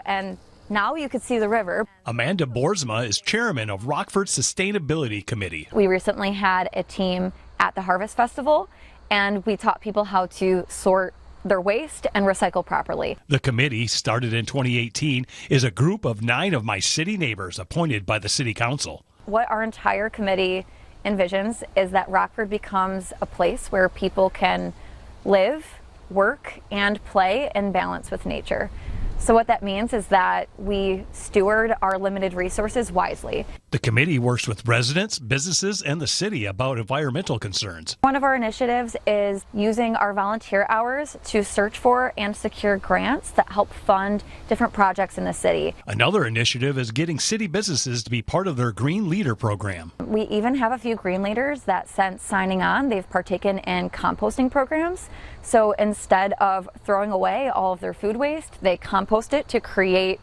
and now you could see the river. Amanda Boersma is chairman of Rockford's Sustainability Committee. We recently had a team at the Harvest Festival, and we taught people how to sort their waste and recycle properly. The committee, started in 2018, is a group of 9 of my city neighbors appointed by the city council. What our entire committee envisions is that Rockford becomes a place where people can live, work, and play in balance with nature. So what that means is that we steward our limited resources wisely. The committee works with residents, businesses, and the city about environmental concerns. One of our initiatives is using our volunteer hours to search for and secure grants that help fund different projects in the city. Another initiative is getting city businesses to be part of their Green Leader program. We even have a few green leaders that since signing on, they've partaken in composting programs. So instead of throwing away all of their food waste, they compost it to create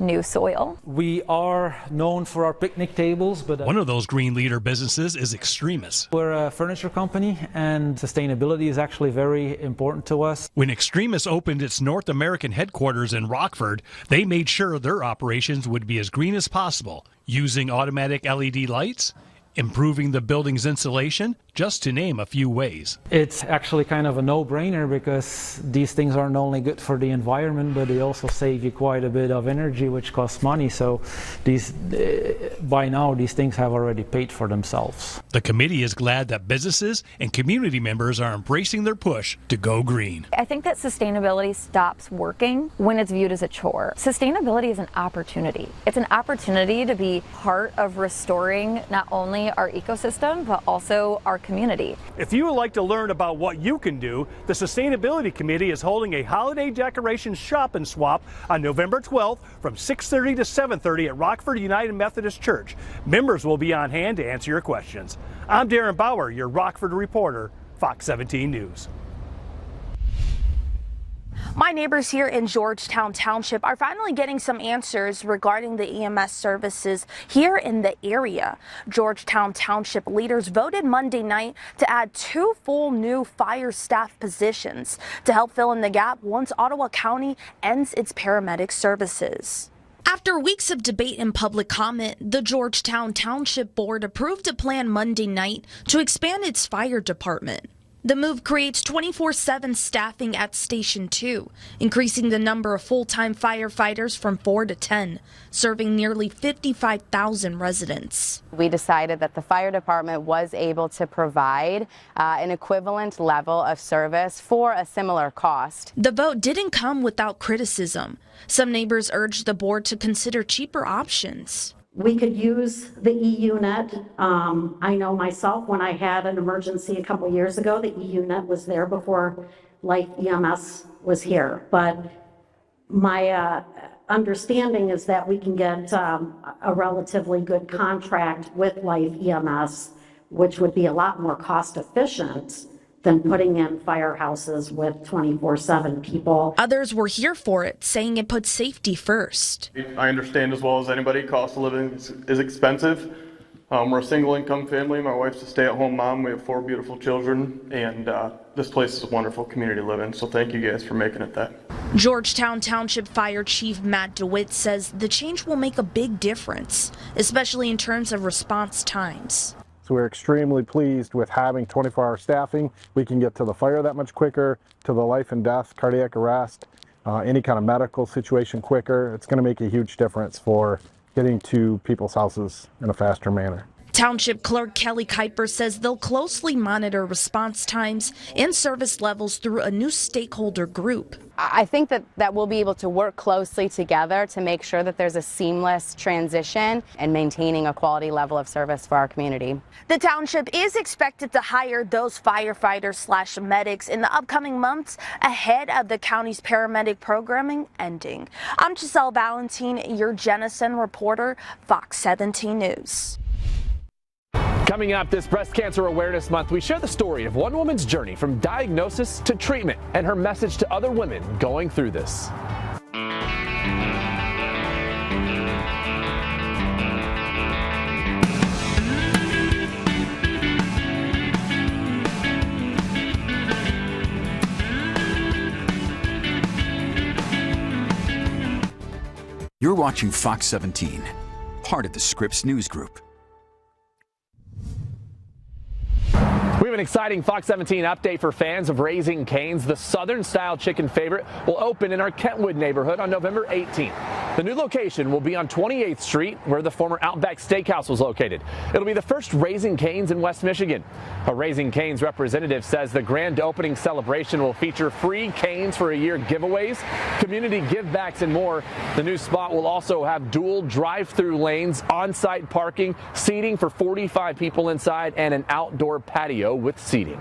new soil. We are known for our picnic tables, but one of those Green Leader businesses is Extremis. We're a furniture company, and sustainability is actually very important to us. When Extremis opened its North American headquarters in Rockford, they made sure their operations would be as green as possible, using automatic LED lights, improving the building's insulation, just to name a few ways. It's actually kind of a no-brainer because these things aren't only good for the environment, but they also save you quite a bit of energy, which costs money. So by now, these things have already paid for themselves. The committee is glad that businesses and community members are embracing their push to go green. I think that sustainability stops working when it's viewed as a chore. Sustainability is an opportunity. It's an opportunity to be part of restoring not only our ecosystem, but also our community. If you would like to learn about what you can do, the Sustainability Committee is holding a holiday decoration shop and swap on November 12th from 6:30 to 7:30 at Rockford United Methodist Church. Members will be on hand to answer your questions. I'm Darren Bauer, your Rockford reporter, Fox 17 News. My neighbors here in Georgetown Township are finally getting some answers regarding the EMS services here in the area. Georgetown Township leaders voted Monday night to add 2 full new fire staff positions to help fill in the gap once Ottawa County ends its paramedic services. After weeks of debate and public comment, the Georgetown Township Board approved a plan Monday night to expand its fire department. The move creates 24/7 staffing at Station 2, increasing the number of full-time firefighters from 4 to 10, serving nearly 55,000 residents. We decided that the fire department was able to provide an equivalent level of service for a similar cost. The vote didn't come without criticism. Some neighbors urged the board to consider cheaper options. We could use the e-unit. I know myself, when I had an emergency a couple years ago, the e-unit was there before Life EMS was here. But my understanding is that we can get a relatively good contract with Life EMS, which would be a lot more cost efficient than putting in firehouses with 24/7 people. Others were here for it, saying it puts safety first. I understand as well as anybody, cost of living is expensive. We're a single income family. My wife's a stay-at-home mom. We have 4 beautiful children, and this place is a wonderful community to live in, so thank you guys for making it that. Georgetown Township Fire Chief Matt DeWitt says the change will make a big difference, especially in terms of response times. So we're extremely pleased with having 24-hour staffing. We can get to the fire that much quicker, to the life and death, cardiac arrest, any kind of medical situation quicker. It's going to make a huge difference for getting to people's houses in a faster manner. Township Clerk Kelly Kuiper says they'll closely monitor response times and service levels through a new stakeholder group. I think that we'll be able to work closely together to make sure that there's a seamless transition and maintaining a quality level of service for our community. The township is expected to hire those firefighters/medics in the upcoming months ahead of the county's paramedic programming ending. I'm Giselle Valentin, your Jenison reporter, Fox 17 News. Coming up this Breast Cancer Awareness Month, we share the story of one woman's journey from diagnosis to treatment and her message to other women going through this. You're watching Fox 17, part of the Scripps News Group. We have an exciting Fox 17 update for fans of Raising Cane's. The Southern-style chicken favorite will open in our Kentwood neighborhood on November 18th. The new location will be on 28th Street, where the former Outback Steakhouse was located. It'll be the first Raising Cane's in West Michigan. A Raising Cane's representative says the grand opening celebration will feature free Cane's for a year giveaways, community givebacks, and more. The new spot will also have dual drive-through lanes, on-site parking, seating for 45 people inside, and an outdoor patio with seating.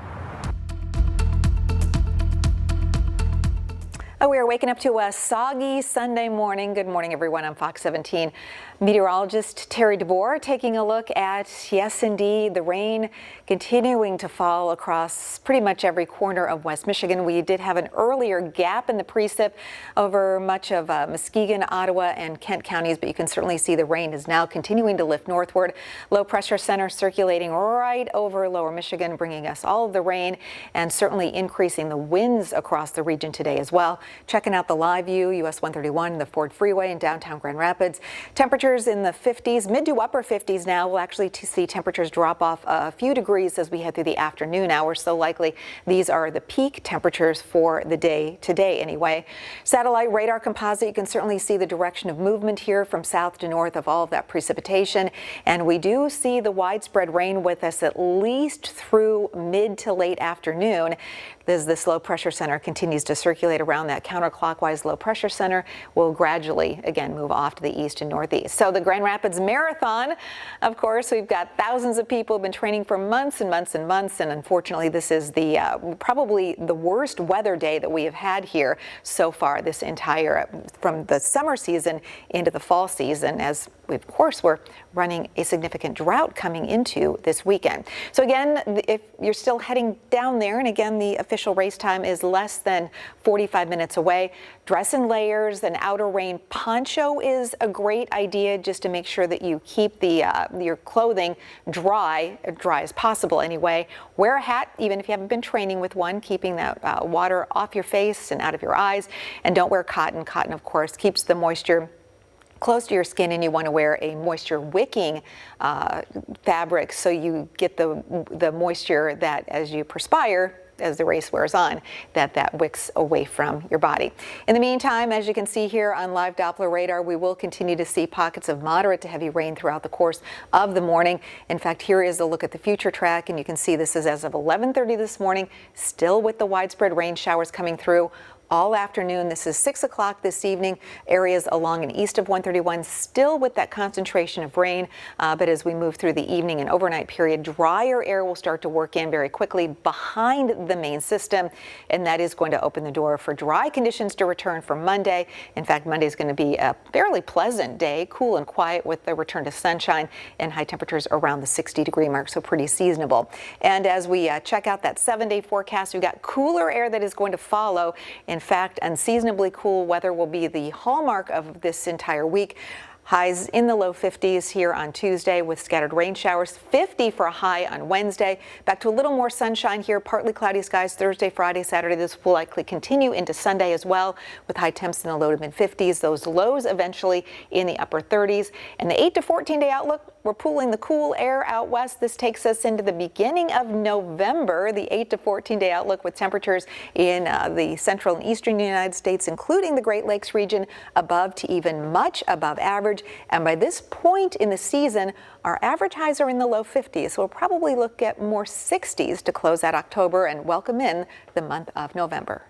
Oh, we are waking up to a soggy Sunday morning. Good morning, everyone. I'm Fox 17 meteorologist Terry DeBoer taking a look at, yes, indeed, the rain continuing to fall across pretty much every corner of West Michigan. We did have an earlier gap in the precip over much of Muskegon, Ottawa, and Kent counties, but you can certainly see the rain is now continuing to lift northward. Low pressure center circulating right over lower Michigan, bringing us all of the rain and certainly increasing the winds across the region today as well. Checking out the live view, US 131, the Ford Freeway in downtown Grand Rapids. Temperatures in the 50s, mid to upper 50s now. We'll actually see temperatures drop off a few degrees as we head through the afternoon hours. So likely these are the peak temperatures for the day today anyway. Satellite radar composite, you can certainly see the direction of movement here from south to north of all of that precipitation. And we do see the widespread rain with us at least through mid to late afternoon. As this low pressure center continues to circulate around that counterclockwise low pressure center, will gradually again move off to the east and northeast. So the Grand Rapids Marathon, of course, we've got thousands of people who've been training for months and months and months, and unfortunately this is the probably the worst weather day that we have had here so far this entire from the summer season into the fall season, as we, of course, we're running a significant drought coming into this weekend. So again, if you're still heading down there, and again, the official race time is less than 45 minutes away, dress in layers. An outer rain poncho is a great idea just to make sure that you keep the your clothing dry as possible anyway. Wear a hat, even if you haven't been training with one, keeping that water off your face and out of your eyes. And don't wear cotton. Cotton, of course, keeps the moisture close to your skin, and you want to wear a moisture wicking fabric so you get the moisture that as you perspire, as the race wears on, that wicks away from your body. In the meantime, as you can see here on live Doppler radar, we will continue to see pockets of moderate to heavy rain throughout the course of the morning. In fact, here is a look at the future track, and you can see this is as of 11:30 this morning, still with the widespread rain showers coming through all afternoon. This is 6 o'clock this evening. Areas along and east of 131 still with that concentration of rain, but as we move through the evening and overnight period, drier air will start to work in very quickly behind the main system, and that is going to open the door for dry conditions to return for Monday. In fact, Monday is going to be a fairly pleasant day, cool and quiet with the return to sunshine and high temperatures around the 60-degree mark, so pretty seasonable. And as we check out that 7-day forecast, we've got cooler air that is going to follow. In fact, unseasonably cool weather will be the hallmark of this entire week. Highs in the low 50s here on Tuesday with scattered rain showers, 50 for a high on Wednesday. Back to a little more sunshine here, partly cloudy skies Thursday, Friday, Saturday. This will likely continue into Sunday as well with high temps in the low to mid 50s. Those lows eventually in the upper 30s. And the 8 to 14 day outlook, we're pulling the cool air out west. This takes us into the beginning of November, the 8 to 14 day outlook with temperatures in the central and eastern United States, including the Great Lakes region, above to even much above average. And by this point in the season, our average highs are in the low 50s. So we'll probably look at more 60s to close out October and welcome in the month of November.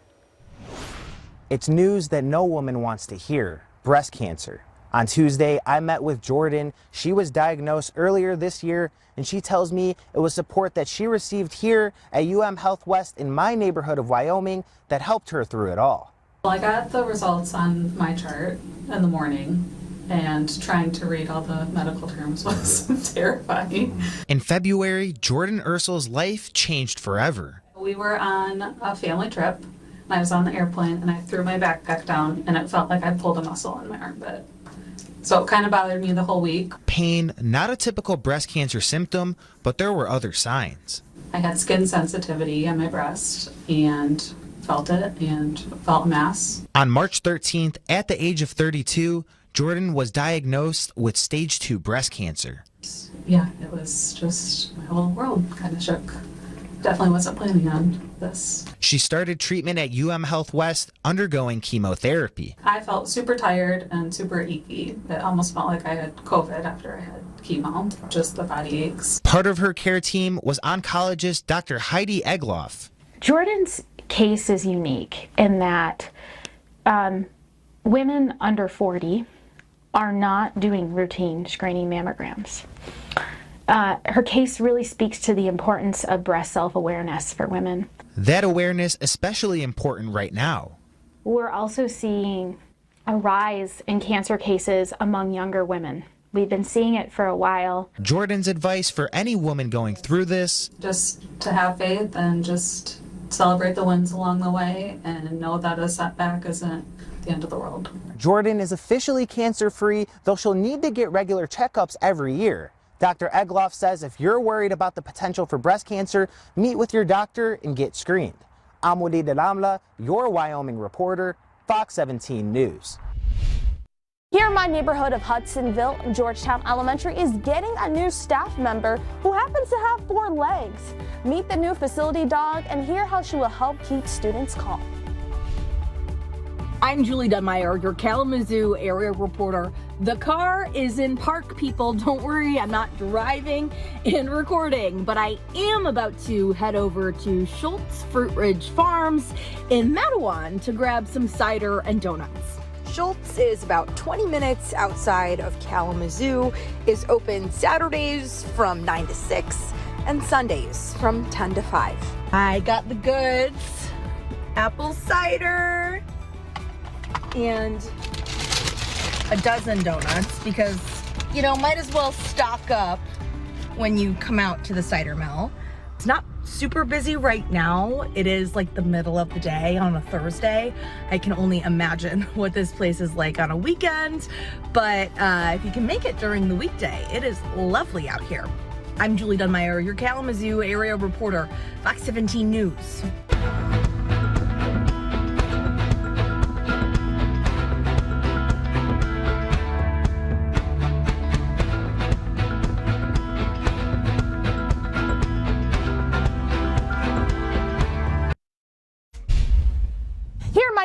It's news that no woman wants to hear: breast cancer. On Tuesday, I met with Jordan. She was diagnosed earlier this year, and she tells me it was support that she received here at UM Health West in my neighborhood of Wyoming that helped her through it all. Well, I got the results on my chart in the morning, and trying to read all the medical terms was terrifying. In February, Jordan Ursul's life changed forever. We were on a family trip, and I was on the airplane, and I threw my backpack down, and it felt like I pulled a muscle in my armpit. So it kind of bothered me the whole week. Pain, not a typical breast cancer symptom, but there were other signs. I had skin sensitivity on my breast, and felt it and felt mass. On March 13th, at the age of 32, Jordan was diagnosed with stage 2 breast cancer. Yeah, it was just my whole world kind of shook. Definitely wasn't planning on this. She started treatment at UM Health West, undergoing chemotherapy. I felt super tired and super achy. It almost felt like I had COVID after I had chemo, just the body aches. Part of her care team was oncologist Dr. Heidi Egloff. Jordan's case is unique in that women under 40 are not doing routine screening mammograms. Her case really speaks to the importance of breast self-awareness for women. That awareness especially important right now. We're also seeing a rise in cancer cases among younger women. We've been seeing it for a while. Jordan's advice for any woman going through this: just to have faith and just celebrate the wins along the way and know that a setback isn't the end of the world. Jordan is officially cancer-free, though she'll need to get regular checkups every year. Dr. Egloff says if you're worried about the potential for breast cancer, meet with your doctor and get screened. I'm Wadi Dalamla, your Wyoming reporter, Fox 17 News. Here in my neighborhood of Hudsonville, Georgetown Elementary is getting a new staff member who happens to have 4 legs. Meet the new facility dog and hear how she will help keep students calm. I'm Julie Dunmeyer, your Kalamazoo area reporter. The car is in park, people. Don't worry, I'm not driving and recording, but I am about to head over to Schultz Fruit Ridge Farms in Matawan to grab some cider and donuts. Schultz is about 20 minutes outside of Kalamazoo, is open Saturdays from 9 to 6 and Sundays from 10 to 5. I got the goods, apple cider, and a dozen donuts because, you know, might as well stock up when you come out to the cider mill. It's not super busy right now. It is like the middle of the day on a Thursday. I can only imagine what this place is like on a weekend, but if you can make it during the weekday, it is lovely out here. I'm Julie Dunmeyer, your Kalamazoo area reporter, Fox 17 News.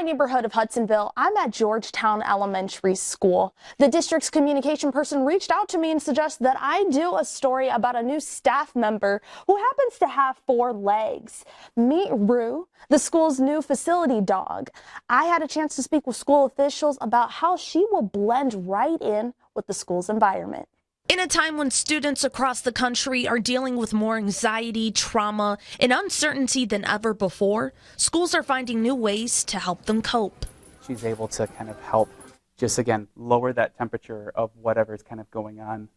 Neighborhood of Hudsonville, I'm at Georgetown Elementary School. The district's communication person reached out to me and suggested that I do a story about a new staff member who happens to have 4 legs. Meet Rue, the school's new facility dog. I had a chance to speak with school officials about how she will blend right in with the school's environment. In a time when students across the country are dealing with more anxiety, trauma, and uncertainty than ever before, schools are finding new ways to help them cope. She's able to kind of help just, again, lower that temperature of whatever's kind of going on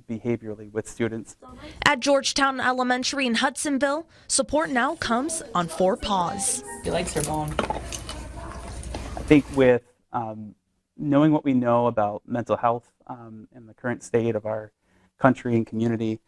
behaviorally with students. At Georgetown Elementary in Hudsonville, support now comes on 4 paws. She likes her bone. I think with knowing what we know about mental health in the current state of our country and community,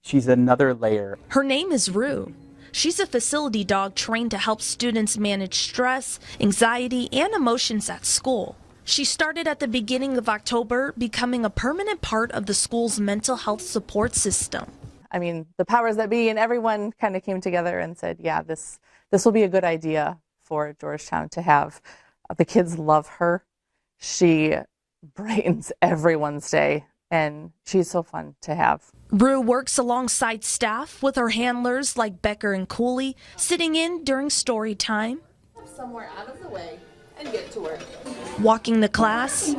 she's another layer. Her name is Rue. She's a facility dog trained to help students manage stress, anxiety, and emotions at school. She started at the beginning of October, becoming a permanent part of the school's mental health support system. I mean, the powers that be and everyone kind of came together and said, yeah, this will be a good idea for Georgetown to have. The kids love her. She brightens everyone's day, and she's so fun to have. Rue works alongside staff with her handlers like Becker and Cooley, sitting in during story time, somewhere out of the way, and get to work. Walking the class,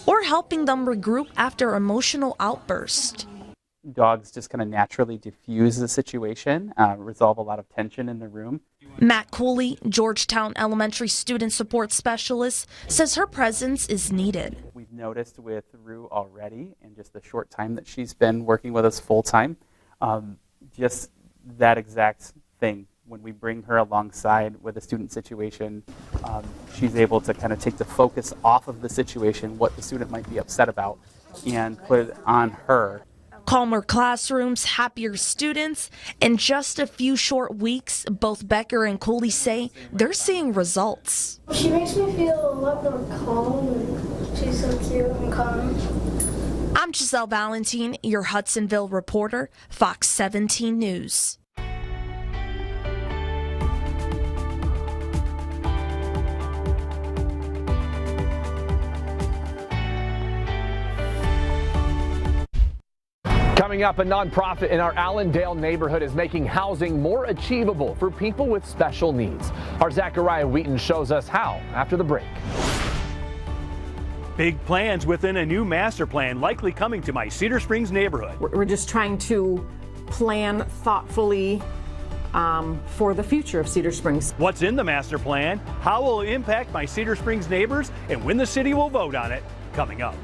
or helping them regroup after emotional outburst. Dogs just kind of naturally diffuse the situation, resolve a lot of tension in the room. Matt Cooley, Georgetown Elementary Student Support Specialist, says her presence is needed. We've noticed with Rue already, in just the short time that she's been working with us full time, just that exact thing. When we bring her alongside with a student situation, she's able to kind of take the focus off of the situation, what the student might be upset about, and put it on her. Calmer classrooms, happier students. In just a few short weeks, both Becker and Cooley say they're seeing results. She makes me feel a lot more calm, and she's so cute and calm. I'm Giselle Valentin, your Hudsonville reporter, Fox 17 News. Coming up, a nonprofit in our Allendale neighborhood is making housing more achievable for people with special needs. Our Zachariah Wheaton shows us how after the break. Big plans within a new master plan likely coming to my Cedar Springs neighborhood. We're just trying to plan thoughtfully for the future of Cedar Springs. What's in the master plan, how will it impact my Cedar Springs neighbors, and when the city will vote on it, coming up.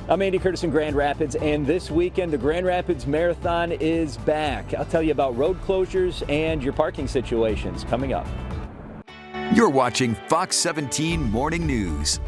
I'm Andy Curtis in Grand Rapids, and this weekend the Grand Rapids Marathon is back. I'll tell you about road closures and your parking situations coming up. You're watching Fox 17 Morning News.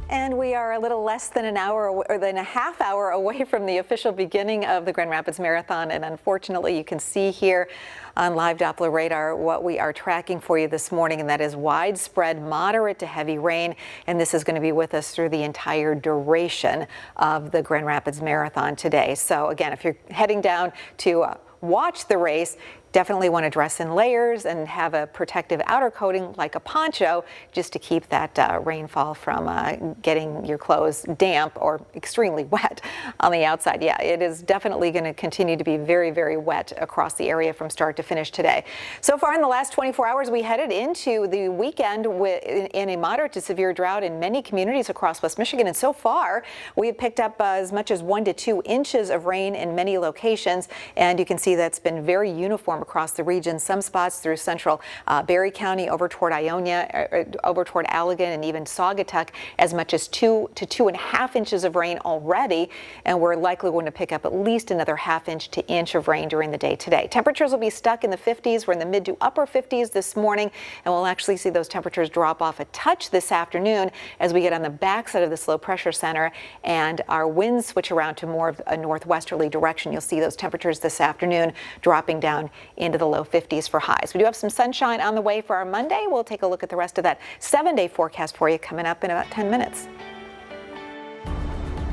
And we are a little less than an hour or than a half hour away from the official beginning of the Grand Rapids Marathon. And unfortunately, you can see here on live Doppler radar what we are tracking for you this morning, and that is widespread moderate to heavy rain. And this is going to be with us through the entire duration of the Grand Rapids Marathon today. So again, if you're heading down to watch the race, definitely want to dress in layers and have a protective outer coating like a poncho just to keep that rainfall from getting your clothes damp or extremely wet on the outside. Yeah, it is definitely going to continue to be very, very wet across the area from start to finish today. So far in the last 24 hours, we headed into the weekend in a moderate to severe drought in many communities across West Michigan. And so far, we have picked up as much as 1 to 2 inches of rain in many locations. And you can see that's been very uniform across the region. Some spots through central Berry County over toward Ionia, over toward Allegan, and even Saugatuck, as much as 2 to 2.5 inches of rain already. And we're likely going to pick up at least another ½ inch to inch of rain during the day today. Temperatures will be stuck in the 50s. We're in the mid to upper 50s this morning, and we'll actually see those temperatures drop off a touch this afternoon as we get on the backside of this low pressure center and our winds switch around to more of a northwesterly direction. You'll see those temperatures this afternoon dropping down into the low 50s for highs. We do have some sunshine on the way for our Monday. We'll take a look at the rest of that 7-day forecast for you coming up in about 10 minutes.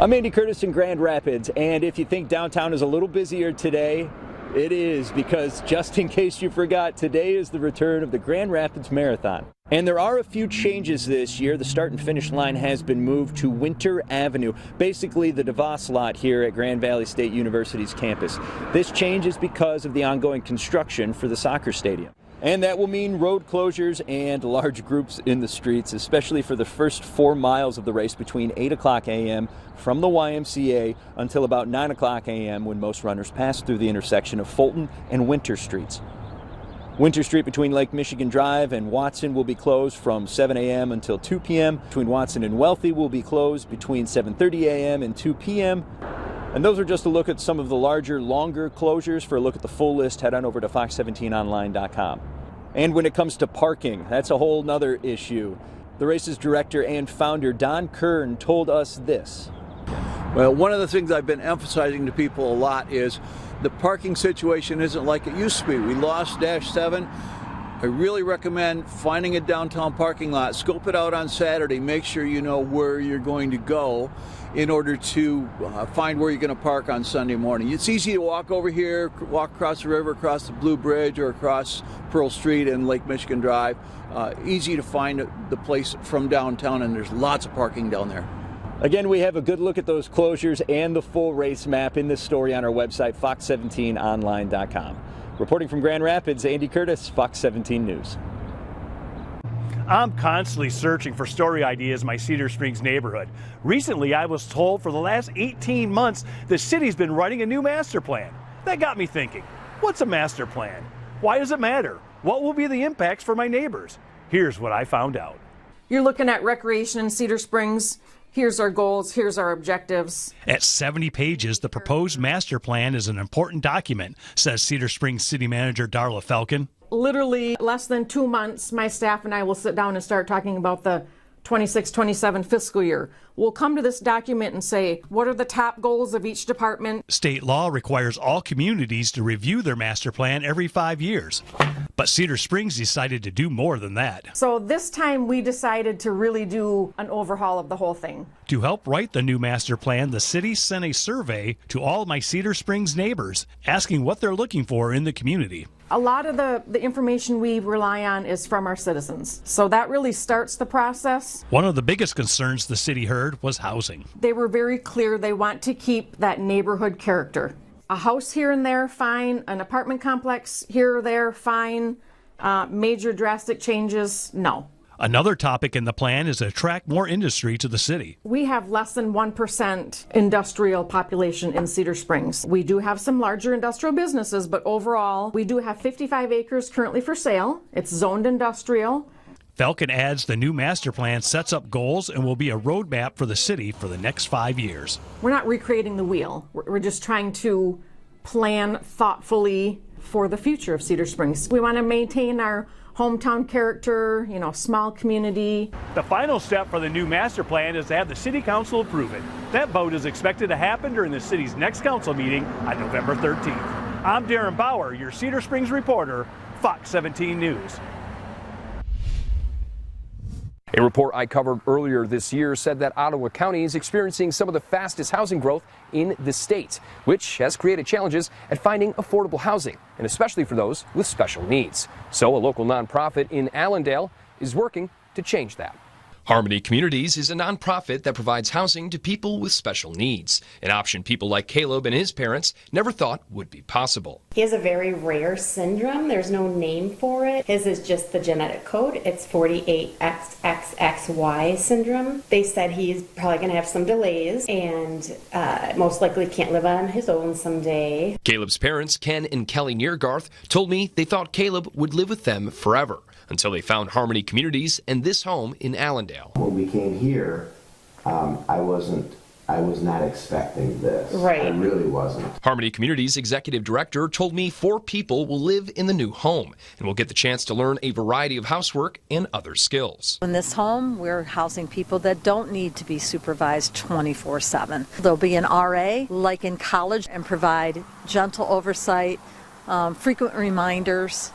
I'm Andy Curtis in Grand Rapids, and if you think downtown is a little busier today, it is, because just in case you forgot, today is the return of the Grand Rapids Marathon. And there are a few changes this year. The start and finish line has been moved to Winter Avenue, basically the DeVos lot here at Grand Valley State University's campus. This change is because of the ongoing construction for the soccer stadium. And that will mean road closures and large groups in the streets, especially for the first 4 miles of the race between 8 o'clock a.m. from the YMCA until about 9 o'clock a.m. when most runners pass through the intersection of Fulton and Winter Streets. Winter Street between Lake Michigan Drive and Watson will be closed from 7 a.m. until 2 p.m. Between Watson and Wealthy will be closed between 7:30 a.m. and 2 p.m. And those are just a look at some of the larger, longer closures. For a look at the full list, head on over to fox17online.com. And when it comes to parking, that's a whole nother issue. The race's director and founder, Don Kern, told us this. Well, one of the things I've been emphasizing to people a lot is the parking situation isn't like it used to be. We lost Dash 7. I really recommend finding a downtown parking lot, scope it out on Saturday, make sure you know where you're going to go in order to find where you're going to park on Sunday morning. It's easy to walk over here, walk across the river, across the Blue Bridge, or across Pearl Street and Lake Michigan Drive. Easy to find the place from downtown, and there's lots of parking down there. Again, we have a good look at those closures and the full race map in this story on our website, fox17online.com. Reporting from Grand Rapids, Andy Curtis, Fox 17 News. I'm constantly searching for story ideas in my Cedar Springs neighborhood. Recently, I was told for the last 18 months the city's been writing a new master plan. That got me thinking, what's a master plan? Why does it matter? What will be the impacts for my neighbors? Here's what I found out. You're looking at recreation in Cedar Springs. Here's our goals, here's our objectives. At 70 pages, the proposed master plan is an important document, says Cedar Springs City Manager Darla Falcon. Literally less than 2 months, my staff and I will sit down and start talking about the 26-27 fiscal year. We'll come to this document and say, what are the top goals of each department? State law requires all communities to review their master plan every 5 years. But Cedar Springs decided to do more than that. So this time we decided to really do an overhaul of the whole thing. To help write the new master plan, the city sent a survey to all my Cedar Springs neighbors, asking what they're looking for in the community. A lot of the information we rely on is from our citizens. So that really starts the process. One of the biggest concerns the city heard was housing. They were very clear they want to keep that neighborhood character. A house here and there, fine. An apartment complex here or there, fine. Major drastic changes, no. Another topic in the plan is to attract more industry to the city. We have less than 1% industrial population in Cedar Springs. We do have some larger industrial businesses, but overall, we do have 55 acres currently for sale. It's zoned industrial. Falcon adds the new master plan sets up goals and will be a roadmap for the city for the next 5 years. We're not recreating the wheel. We're just trying to plan thoughtfully for the future of Cedar Springs. We want to maintain our hometown character, small community. The final step for the new master plan is to have the city council approve it. That vote is expected to happen during the city's next council meeting on November 13th. I'm Darren Bauer, your Cedar Springs reporter, Fox 17 News. A report I covered earlier this year said that Ottawa County is experiencing some of the fastest housing growth in the state, which has created challenges at finding affordable housing, and especially for those with special needs. So a local nonprofit in Allendale is working to change that. Harmony Communities is a nonprofit that provides housing to people with special needs, an option people like Caleb and his parents never thought would be possible. He has a very rare syndrome. There's no name for it. His is just the genetic code. It's 48XXXY syndrome. They said he's probably going to have some delays and most likely can't live on his own someday. Caleb's parents, Ken and Kelly Neergarth, told me they thought Caleb would live with them forever, until they found Harmony Communities and this home in Allendale. When we came here, I was not expecting this. Right. I really wasn't. Harmony Communities executive director told me 4 people will live in the new home and will get the chance to learn a variety of housework and other skills. In this home, we're housing people that don't need to be supervised 24/7. There'll be an RA like in college and provide gentle oversight, frequent reminders,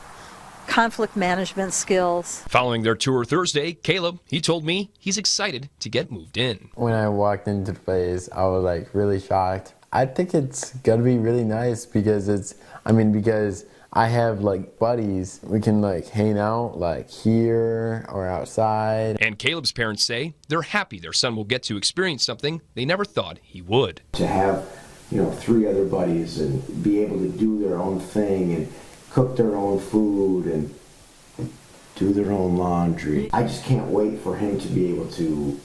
conflict management skills. Following their tour Thursday, Caleb, he told me he's excited to get moved in. When I walked into the place, I was really shocked. I think it's gonna be really nice because because I have buddies. We can hang out here or outside. And Caleb's parents say they're happy their son will get to experience something they never thought he would. To have, 3 other buddies and be able to do their own thing and cook their own food and do their own laundry. I just can't wait for him to be able to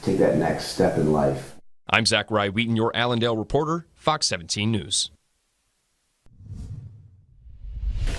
take that next step in life. I'm Zachary Wheaton, your Allendale reporter, Fox 17 News.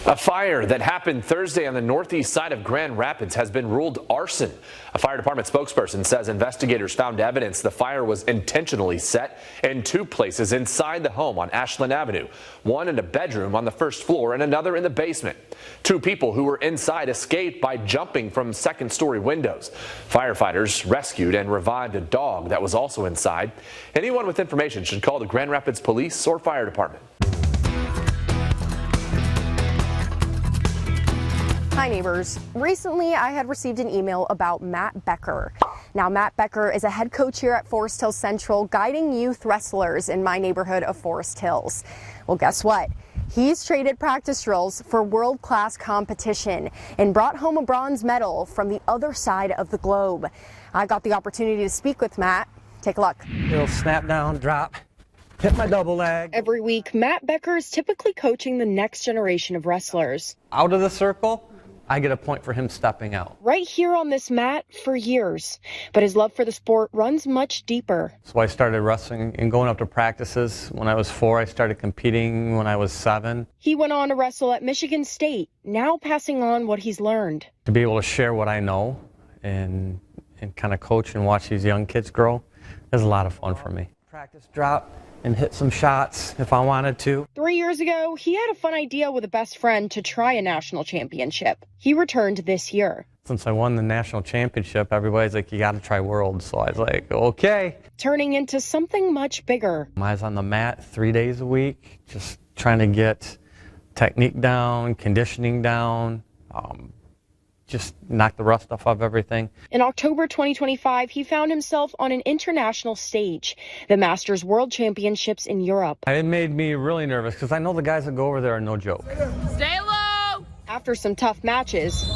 A fire that happened Thursday on the northeast side of Grand Rapids has been ruled arson. A fire department spokesperson says investigators found evidence the fire was intentionally set in 2 places inside the home on Ashland Avenue, one in a bedroom on the first floor and another in the basement. 2 people who were inside escaped by jumping from second-story windows. Firefighters rescued and revived a dog that was also inside. Anyone with information should call the Grand Rapids Police or Fire Department. Hi neighbors. Recently I had received an email about Matt Becker. Now Matt Becker is a head coach here at Forest Hills Central, guiding youth wrestlers in my neighborhood of Forest Hills. Well, guess what? He's traded practice drills for world-class competition and brought home a bronze medal from the other side of the globe. I got the opportunity to speak with Matt. Take a look. Little snap down, drop. Hit my double leg. Every week, Matt Becker is typically coaching the next generation of wrestlers. Out of the circle, I get a point for him stepping out. Right here on this mat for years, but his love for the sport runs much deeper. So I started wrestling and going up to practices when I was 4. I started competing when I was 7. He went on to wrestle at Michigan State, now passing on what he's learned. To be able to share what I know and kind of coach and watch these young kids grow is a lot of fun for me. practice drop and hit some shots if I wanted to. 3 years ago, he had a fun idea with a best friend to try a national championship. He returned this year. Since I won the national championship, everybody's like, you got to try Worlds. So I was like, okay. Turning into something much bigger. I was on the mat 3 days a week, just trying to get technique down, conditioning down, just knock the rust off of everything. In October 2025, he found himself on an international stage, the Masters World Championships in Europe. It made me really nervous because I know the guys that go over there are no joke. Stay low! After some tough matches,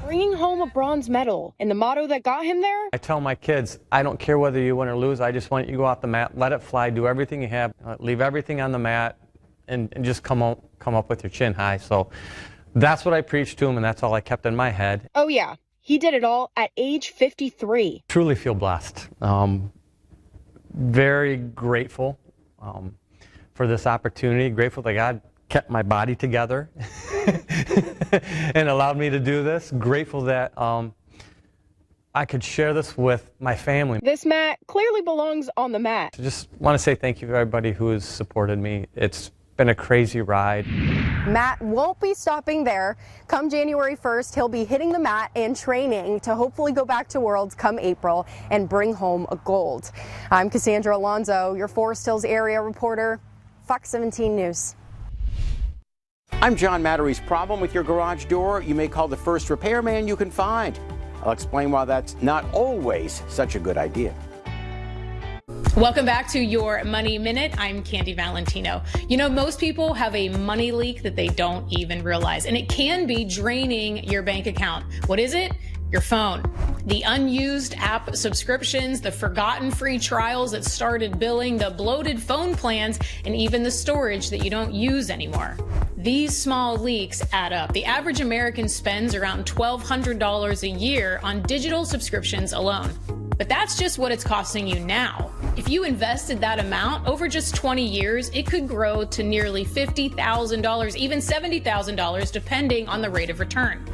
bringing home a bronze medal. And the motto that got him there? I tell my kids, I don't care whether you win or lose. I just want you to go off the mat, let it fly, do everything you have, leave everything on the mat, and just come up with your chin high. So that's what I preached to him, and that's all I kept in my head. Oh yeah, he did it all at age 53. Truly feel blessed. Very grateful for this opportunity. Grateful that God kept my body together and allowed me to do this. Grateful that I could share this with my family. This mat clearly belongs on the mat. I just want to say thank you to everybody who has supported me. It's been a crazy ride. Matt won't be stopping there. Come January 1st, he'll be hitting the mat and training to hopefully go back to Worlds come April and bring home a gold. I'm Cassandra Alonso, your Forest Hills area reporter, Fox 17 News. I'm John Mattery's problem with your garage door. You may call the first repairman you can find. I'll explain why that's not always such a good idea. Welcome back to your Money Minute. I'm Candy Valentino. You know, most people have a money leak that they don't even realize, and it can be draining your bank account. What is it? Your phone. The unused app subscriptions, the forgotten free trials that started billing, the bloated phone plans, and even the storage that you don't use anymore. These small leaks add up. The average American spends around $1,200 a year on digital subscriptions alone. But that's just what it's costing you now. If you invested that amount over just 20 years, it could grow to nearly $50,000, even $70,000, depending on the rate of return.